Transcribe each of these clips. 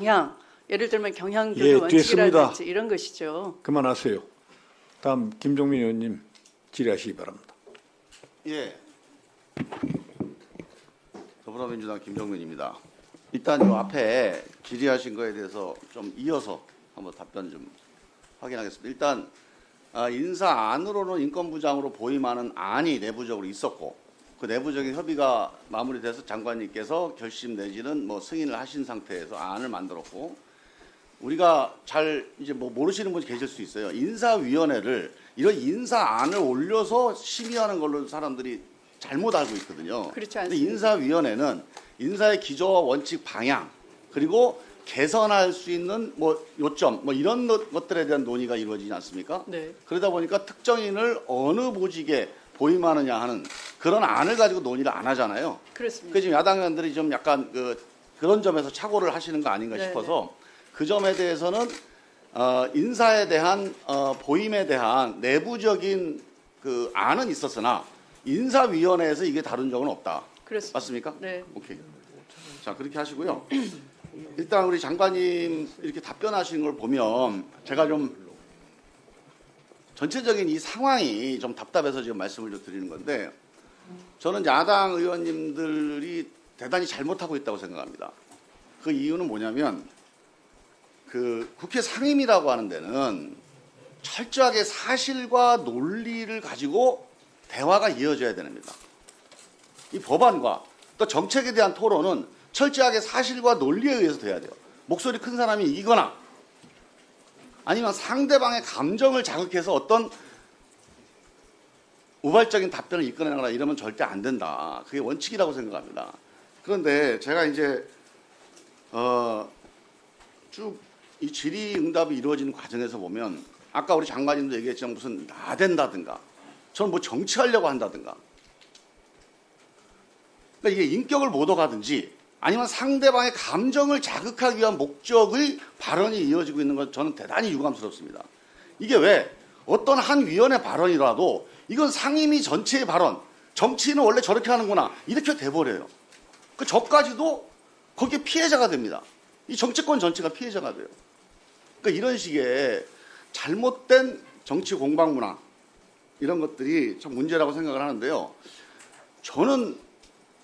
경향, 예를 들면 경향교류 예, 원칙이라든지 이런 것이죠. 그만하세요. 다음 김종민 의원님 질의하시기 바랍니다. 예. 더불어민주당 김종민입니다. 일단 요 앞에 질의하신 거에 대해서 좀 이어서 한번 답변 좀 확인하겠습니다. 일단 인사 안으로는 인권부장으로 보임하는 안이 내부적으로 있었고 그 내부적인 협의가 마무리돼서 장관님께서 결심 내지는 뭐 승인을 하신 상태에서 안을 만들었고 우리가 잘 이제 뭐 모르시는 분이 계실 수 있어요. 인사위원회를 이런 인사안을 올려서 심의하는 걸로 사람들이 잘못 알고 있거든요. 그렇지 근데 않습니다. 인사위원회는 인사의 기조와 원칙 방향 그리고 개선할 수 있는 뭐 요점 뭐 이런 것들에 대한 논의가 이루어지지 않습니까? 네. 그러다 보니까 특정인을 어느 보직에 보임하느냐 하는 그런 안을 가지고 논의를 안 하잖아요. 그렇습니다. 그 지금 야당 의원들이 좀 약간 그런 점에서 착오를 하시는 거 아닌가 네, 싶어서 그 점에 대해서는 인사에 대한 보임에 대한 내부적인 그 안은 있었으나 인사위원회에서 이게 다룬 적은 없다. 그렇습니다. 맞습니까? 네. 오케이. 자 그렇게 하시고요. 일단 우리 장관님 이렇게 답변하시는 걸 보면 제가 좀 전체적인 이 상황이 좀 답답해서 지금 말씀을 좀 드리는 건데 저는 야당 의원님들이 대단히 잘못하고 있다고 생각합니다. 그 이유는 뭐냐면 그 국회 상임위라고 하는 데는 철저하게 사실과 논리를 가지고 대화가 이어져야 됩니다. 이 법안과 또 정책에 대한 토론은 철저하게 사실과 논리에 의해서 돼야 돼요. 목소리 큰 사람이 이기거나 아니면 상대방의 감정을 자극해서 어떤 우발적인 답변을 이끌어내거나 이러면 절대 안 된다. 그게 원칙이라고 생각합니다. 그런데 제가 이제 쭉 이 질의응답이 이루어지는 과정에서 보면 아까 우리 장관님도 얘기했지만 무슨 나댄다든가 저는 뭐 정치하려고 한다든가 그러니까 이게 인격을 못 얻어가든지 아니면 상대방의 감정을 자극하기 위한 목적의 발언이 이어지고 있는 건 저는 대단히 유감스럽습니다. 이게 왜 어떤 한 위원회 발언이라도 이건 상임위 전체의 발언 정치인은 원래 저렇게 하는구나 이렇게 돼버려요. 그 저까지도 거기에 피해자가 됩니다. 이 정치권 전체가 피해자가 돼요. 그러니까 이런 식의 잘못된 정치 공방 문화 이런 것들이 참 문제라고 생각을 하는데요. 저는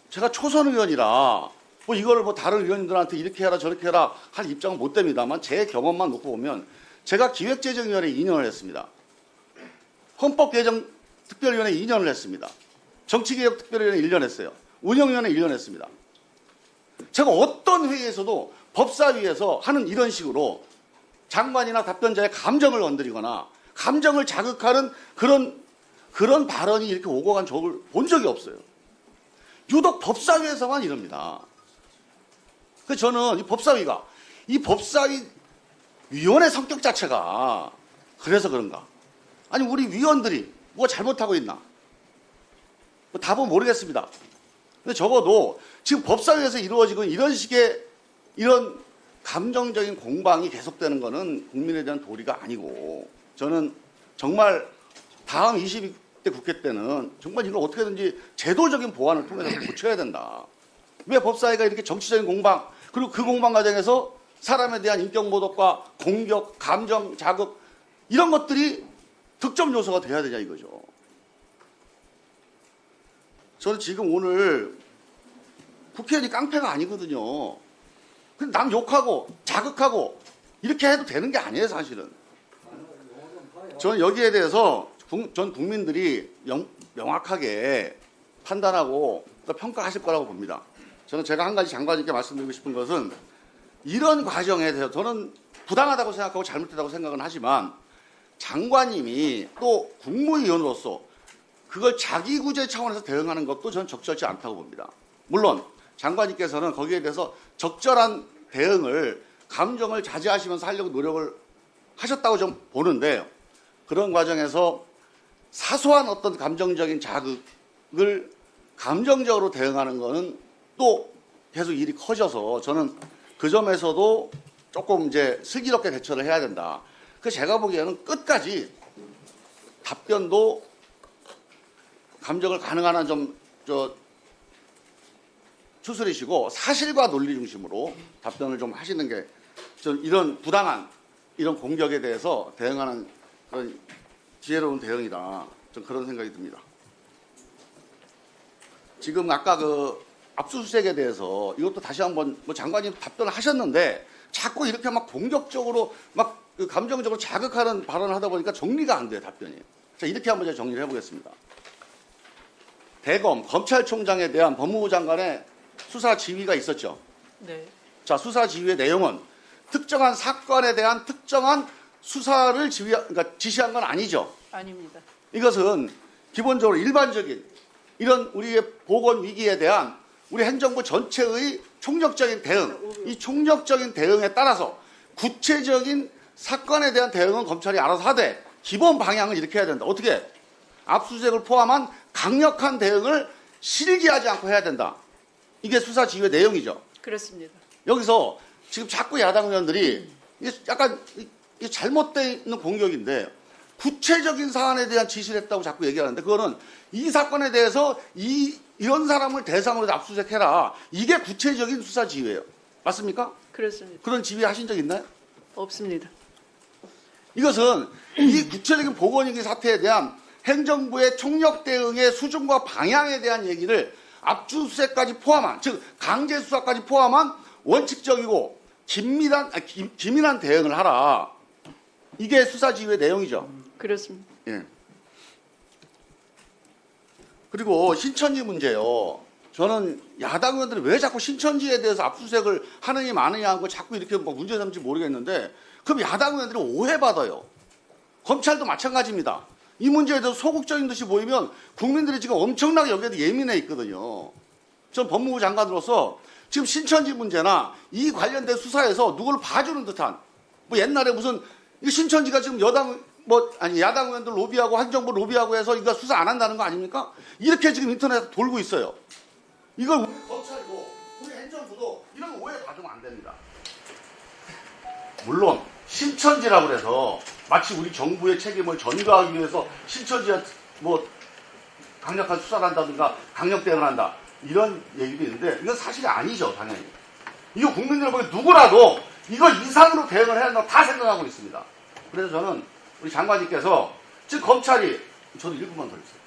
제가 초선 의원이라 뭐 이거를 뭐 다른 의원님들한테 이렇게 해라 저렇게 해라 할 입장은 못 됩니다만 제 경험만 놓고 보면 제가 기획재정위원회 2년을 했습니다. 헌법개정특별위원회 2년을 했습니다. 정치개혁특별위원회 1년 했어요. 운영위원회 1년 했습니다. 제가 어떤 회의에서도 법사위에서 하는 이런 식으로 장관이나 답변자의 감정을 건드리거나 감정을 자극하는 그런 발언이 이렇게 오고 간 적을 본 적이 없어요. 유독 법사위에서만 이럽니다. 그래서 저는 이 법사위 위원회 성격 자체가 그래서 그런가? 아니 우리 위원들이 뭐가 잘못하고 있나? 뭐 답은 모르겠습니다. 근데 적어도 지금 법사위에서 이루어지고 이런 식의 이런 감정적인 공방이 계속되는 것은 국민에 대한 도리가 아니고 저는 정말 다음 22대 국회 때는 정말 이걸 어떻게든지 제도적인 보완을 통해서 고쳐야 된다. 왜 법사위가 이렇게 정치적인 공방 그리고 그 공방 과정에서 사람에 대한 인격 모독과 공격, 감정 자극 이런 것들이 득점 요소가 돼야 되냐 이거죠. 저는 지금 오늘 국회의원이 깡패가 아니거든요. 근데 남 욕하고 자극하고 이렇게 해도 되는 게 아니에요 사실은. 저는 여기에 대해서 전 국민들이 명확하게 판단하고 평가하실 거라고 봅니다. 저는 제가 한 가지 장관님께 말씀드리고 싶은 것은 이런 과정에 대해서 저는 부당하다고 생각하고 잘못됐다고 생각은 하지만 장관님이 또 국무위원으로서 그걸 자기 구제 차원에서 대응하는 것도 저는 적절치 않다고 봅니다. 물론 장관님께서는 거기에 대해서 적절한 대응을 감정을 자제하시면서 하려고 노력을 하셨다고 좀 보는데 그런 과정에서 사소한 어떤 감정적인 자극을 감정적으로 대응하는 것은 또 계속 일이 커져서 저는 그 점에서도 조금 이제 슬기롭게 대처를 해야 된다. 그래서 제가 보기에는 끝까지 답변도 감정을 가능한 한 좀 추스리시고 사실과 논리 중심으로 답변을 좀 하시는 게 좀 이런 부당한 이런 공격에 대해서 대응하는 그런 지혜로운 대응이다. 좀 그런 생각이 듭니다. 지금 아까 그 압수수색에 대해서 이것도 다시 한번 뭐 장관님 답변을 하셨는데 자꾸 이렇게 막 공격적으로 막 그 감정적으로 자극하는 발언을 하다 보니까 정리가 안 돼요, 답변이. 자, 이렇게 한번 제가 정리를 해보겠습니다. 대검, 검찰총장에 대한 법무부 장관의 수사 지휘가 있었죠. 네. 자, 수사 지휘의 내용은 특정한 사건에 대한 특정한 수사를 그러니까 지시한 건 아니죠. 아닙니다. 이것은 기본적으로 일반적인 이런 우리의 보건 위기에 대한 우리 행정부 전체의 총력적인 대응, 이 총력적인 대응에 따라서 구체적인 사건에 대한 대응은 검찰이 알아서 하되 기본 방향은 이렇게 해야 된다. 어떻게? 압수수색을 포함한 강력한 대응을 실기하지 않고 해야 된다. 이게 수사 지휘의 내용이죠. 그렇습니다. 여기서 지금 자꾸 야당 의원들이 이게 약간 이게 잘못되어 있는 공격인데 구체적인 사안에 대한 지시를 했다고 자꾸 얘기하는데 그거는 이 사건에 대해서 이런 사람을 대상으로 압수수색해라. 이게 구체적인 수사 지휘예요. 맞습니까? 그렇습니다. 그런 지휘 하신 적 있나요? 없습니다. 이것은 이 구체적인 보건위기 사태에 대한 행정부의 총력 대응의 수준과 방향에 대한 얘기를 압수수색까지 포함한, 즉 강제 수사까지 포함한 원칙적이고 기민한 대응을 하라. 이게 수사 지휘의 내용이죠. 그렇습니다. 예. 그리고 신천지 문제요. 저는 야당 의원들이 왜 자꾸 신천지에 대해서 압수수색을 하느냐 마느냐 하고 자꾸 이렇게 뭐 문제 삼지 모르겠는데 그럼 야당 의원들이 오해받아요. 검찰도 마찬가지입니다. 이 문제에 대해서 소극적인 듯이 보이면 국민들이 지금 엄청나게 여기에 예민해 있거든요. 전 법무부 장관으로서 지금 신천지 문제나 이 관련된 수사에서 누구를 봐주는 듯한 뭐 옛날에 무슨 이 신천지가 지금 야당 의원들 로비하고 한정부 로비하고 해서 이거 수사 안 한다는 거 아닙니까? 이렇게 지금 인터넷에 돌고 있어요. 이걸 우리 검찰도 우리 행정부도 이런 오해 받으면 안 됩니다. 물론 신천지라고 해서 마치 우리 정부의 책임을 전가하기 위해서 신천지에 뭐 강력한 수사를 한다든가 강력 대응을 한다 이런 얘기도 있는데 이건 사실이 아니죠. 당연히 이거 국민들 보기 누구라도 이거 이상으로 대응을 해야 한다고 다 생각하고 있습니다. 그래서 저는 우리 장관님께서 지금 검찰이 저도 1분만 더 있어요.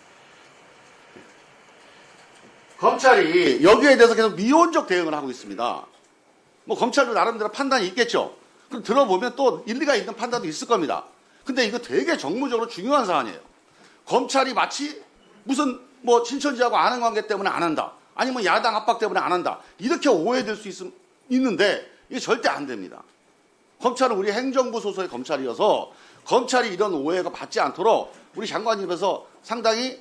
검찰이 여기에 대해서 계속 미온적 대응을 하고 있습니다. 뭐 검찰도 나름대로 판단이 있겠죠. 그럼 들어보면 또 일리가 있는 판단도 있을 겁니다. 근데 이거 되게 정무적으로 중요한 사안이에요. 검찰이 마치 무슨 뭐 신천지하고 아는 관계 때문에 안 한다. 아니면 야당 압박 때문에 안 한다. 이렇게 오해될 수 있는데 이게 절대 안 됩니다. 검찰은 우리 행정부 소속의 검찰이어서 검찰이 이런 오해가 받지 않도록 우리 장관님께서 상당히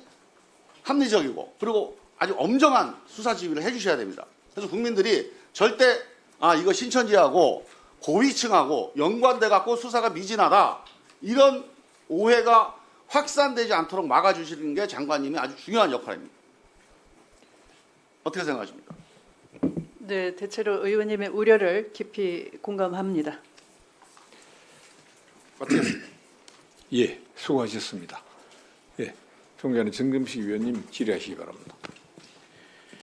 합리적이고 그리고 아주 엄정한 수사 지휘를 해주셔야 됩니다. 그래서 국민들이 절대 이거 신천지하고 고위층하고 연관돼 갖고 수사가 미진하다 이런 오해가 확산되지 않도록 막아주시는 게 장관님의 아주 중요한 역할입니다. 어떻게 생각하십니까? 네, 대체로 의원님의 우려를 깊이 공감합니다. 어떻겠습니까? 예, 수고하셨습니다. 예, 존경하는 정금식 위원님 질의하시기 바랍니다.